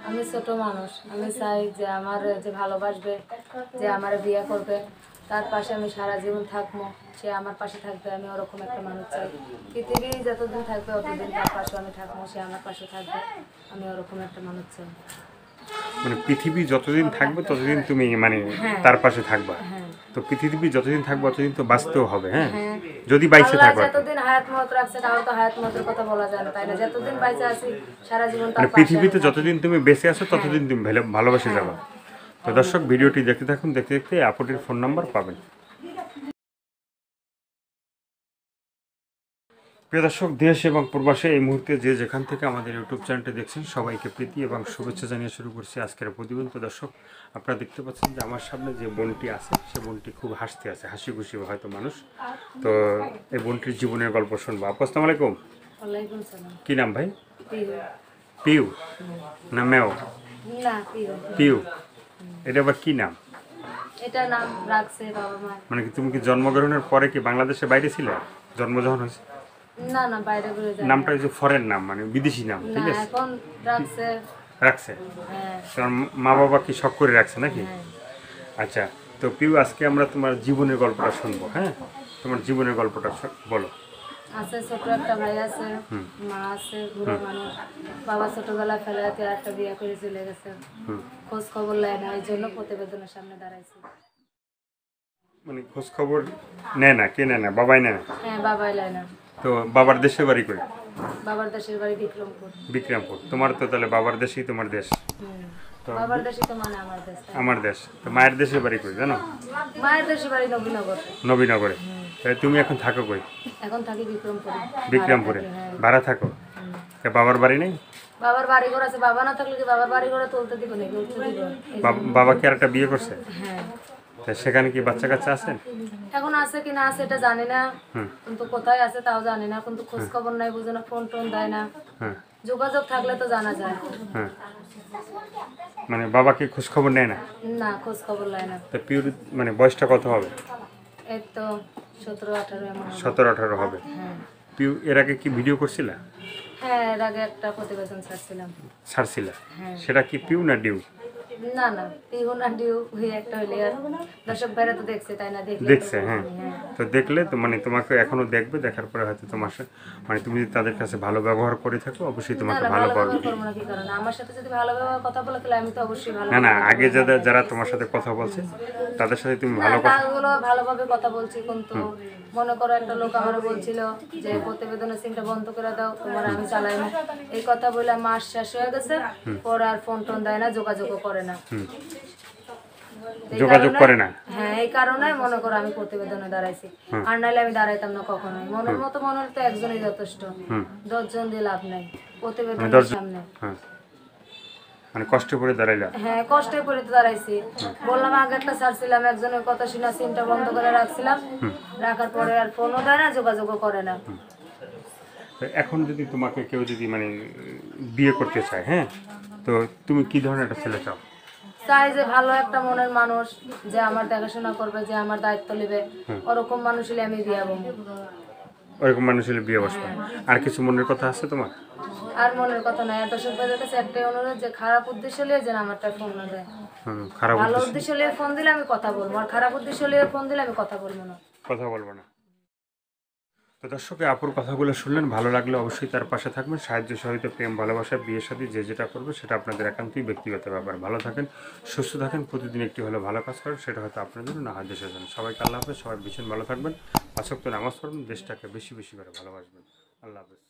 আমি ছোট মানুষ, আমি চাই যে আমার যে ভালোবাসবে, যে আমার বিয়ে করবে, তার পাশে আমি সারা জীবন থাকবো, সে আমার পাশে থাকবে, আমি ওরকম একটা মানুষ চাই। পৃথিবী যতদিন থাকবে ততদিন তার পাশে আমি থাকবো, সে আমার পাশে থাকবে, আমি ওরকম একটা মানুষ চাই। মানে পৃথিবী যতদিন থাকবে ততদিন তুমি মানে হ্যাঁ। তার পাশে থাকবা। হ্যাঁ। তো পৃথিবী যতদিন থাকবে ততদিন তো বাঁচতেও হবে, হ্যাঁ, হ্যাঁ। যদি বাইচে আল্লাহ থাকো আর কি। যতদিন হায়াত মত রাখছে, কারণ তো হায়াত মতের কথা বলা যায় না, তাই না? যতদিন বাইচে আছি সারা জীবন তার মানে পাশে পৃথিবীতে আমি থাকবো। যতদিন তুমি বেঁচে আছো ততদিন তুমি ভালোবেসে হ্যাঁ। যাবা। তো দর্শক, ভিডিওটি দেখতে থাকুন, দেখতে দেখতে আপুটির ফোন নাম্বার পাবেন। প্রিয় দর্শক, দেশ এবং প্রবাসে এই মুহূর্তে যে যেখান থেকে আমাদের ইউটিউব চ্যানেলটি দেখছেন, সবাইকে প্রীতি এবং শুভেচ্ছা জানিয়ে শুরু করছি আজকের প্রতিবেদন। তো দর্শক, আপনারা দেখতে পাচ্ছেন যে আমার সামনে যে বোনটি আছে, সে বোনটি খুব হাসতে আছে, হাসি খুশি হয়তো মানুষ। তো এই বোনটির জীবনের গল্প শুনবো। আপু, আসসালামু আলাইকুম। ওয়ালাইকুম সালাম। কি নাম ভাই? পিউ। পিউ না মেও? না, পিউ। পিউ। এটা আবার কি নাম? এটা নাম রাখছে বাবা মা। মানে কি তুমি কি জন্মগ্রহণের পরে কি বাংলাদেশের বাইরে ছিলে? জন্ম যখন হয়েছে? না না, বাইরে ঘুরে যায় নামটা হচ্ছে ফরেন নাম, মানে বিদেশি নাম, না, ঠিক আছে? এখন রাখছে। রাখছে? হ্যাঁ। তোমার মা বাবা কি শখ করে রাখছে নাকি? হ্যাঁ। আচ্ছা, তো পিউ, আজকে আমরা তোমার জীবনের গল্পটা শুনবো, হ্যাঁ? তোমার জীবনের গল্পটা বলো। আছে, ছোট একটা ভাই আছে, মা আছে, বুড়ো মানুষ। বাবা ছোটবেলায় ফেলে রেখে একটা বিয়ে করে চলে গেছে। খোঁজ খবর নেয় না, এই জন্য প্রতিবেদনের সামনে দাঁড়াইছি। মানে খোঁজ খবর নেয় না? কে নেয় না? বাবাই নেয় না? হ্যাঁ, বাবাই লাই না। তো বাবার দেশে বাড়ি করে? বাবার দেশের বাড়ি বিক্রমপুর। বিক্রমপুর। তোমার তো তাহলে বাবার দেশেই তোমার দেশ। তো বাবার দেশে তো মানে আমার দেশ। আমার দেশ। তো মায়ের দেশে বাড়ি কই জানো? মায়ের দেশের বাড়ি নবীনগর। নবীনগরে। তাহলে তুমি এখন থাকো কই? এখন থাকি বিক্রমপুরে। বিক্রমপুরে হ্যাঁ। ভাড়া থাকো? তা বাবার বাড়ি নেই? বাবার বাড়ি ঘর আছে, বাবা না থাকলে কি বাবার বাড়ি ঘরে তুলতে দিব নাকি? উঠতে দিব। বাবা কি আর একটা বিয়ে করছে? হ্যাঁ। তা সেখানে কি বাচ্চা কাচ্চা আছেন? এখন আছে কি না আছে এটা জানি না, কিন্তু কোথায় আছে তাও জানি না, কিন্তু খোঁজ খবর নাই, বুঝে না, ফোন টোন দেয় না। হ্যাঁ। যোগাযোগ থাকলে তো জানা যায়। হ্যাঁ, মানে বাবা কি খোঁজ খবর নেয় না? না, খোঁজ খবর লাই না। তা পিউর মানে বয়সটা কত হবে? এই তো 17-18 এমন হবে। 17-18 হবে। হ্যাঁ। পিউ এর আগে কি ভিডিও করছিলা? হ্যাঁ, এর আগে একটা প্রতিবেদন ছাড়ছিলাম। ছাড়ছিলা? হ্যাঁ। সেটা কি পিউ না ডিউ? না না, পিহু না ডিউ হয়ে একটা হইলে আর দর্শক ভাইরা তো দেখছে, তাই না? দেখছে, হ্যাঁ। তো দেখলে তো মানে তোমাকে এখনো দেখবে, দেখার পরে হয়তো তোমার মানে তুমি যদি তাদের কাছে ভালো ব্যবহার করে থাকো, অবশ্যই না তোমাকে না, ভালো ভালো পাবে। ব্যবহার করবো না কি কারণে? আমার সাথে যদি ভালোভাবে কথা বলে তাহলে আমি তো অবশ্যই ভালো। না না, আগে যারা তোমার সাথে কথা বলছে তাদের সাথে তুমি ভালো কথা। তাগুলো ভালোভাবে কথা বলছি, কিন্তু মনে করো একটা লোক আমার বলছিল যে প্রতিবেদনের সিমটা বন্ধ করে দাও, তোমার আমি চালাই না, এই কথা বলে মাস শেষ হয়ে গেছে, পরে আর ফোন টোন দেয় না, যোগাযোগও করে না। যোগাযোগ করে না? হ্যাঁ, এই কারণে মনে করো আমি প্রতিবেদনে দাঁড়াইছি, আর নাইলে আমি দাঁড়াইতাম না কখনোই। মনের মতো মনে হলে তো একজনই যথেষ্ট, 10 জন দিয়ে লাভ নাই প্রতিবেদনের সামনে। হ্যাঁ, মানে কষ্ট করে দাঁড়াইলা? হ্যাঁ, কষ্টে করে তো দাঁড়াইছি। বললাম আগে একটা ছাড়ছিলাম, একজনের কথা শুনে সিমটা বন্ধ করে রাখছিলাম, রাখার পরে আর ফোনও দেয় না, যোগাযোগও করে না। তো এখন যদি তোমাকে কেউ যদি মানে বিয়ে করতে চায়, হ্যাঁ, তো তুমি কি ধরনের একটা ছেলে চাও? চাই যে ভালো একটা মনের মানুষ, যে আমার দেখাশোনা করবে, যে আমার দায়িত্ব নেবে, ওরকম মানুষ হলে আমি বিয়ে বলবো। ওরকম মানুষ হলে বিয়ে বসবে। আর কিছু মনের কথা আছে তোমার? আর মনের কথা নাই। আর দর্শক ভাইদের কাছে একটাই অনুরোধ, যে খারাপ উদ্দেশ্য নিয়ে যেন আমারটা ফোন না দেয়। খারাপ ভালো উদ্দেশ্য নিয়ে ফোন দিলে আমি কথা বলবো, আর খারাপ উদ্দেশ্য নিয়ে ফোন দিলে আমি কথা বলবো না। কথা বলবো না। তো দর্শক, আপুর কথাগুলো শুনলেন, ভালো লাগলে অবশ্যই তার পাশে থাকবেন। সাহায্য সহযোগিতা, প্রেম, ভালোবাসা, বিয়ে শাদী যে যেটা করবে সেটা আপনাদের একান্তই ব্যক্তিগত ব্যাপার। ভালো থাকেন, সুস্থ থাকেন, প্রতিদিন একটি হলে ভালো কাজ করেন, সেটা হয়তো আপনার জন্য না হয় দেশের জন্য। সবাইকে আল্লাহ হাফেজ, সবাই ভীষণ ভালো থাকবেন, 5 ওয়াক্ত নামাজ পড়বেন, দেশটাকে বেশি বেশি করে ভালোবাসবেন। আল্লাহ হাফেজ।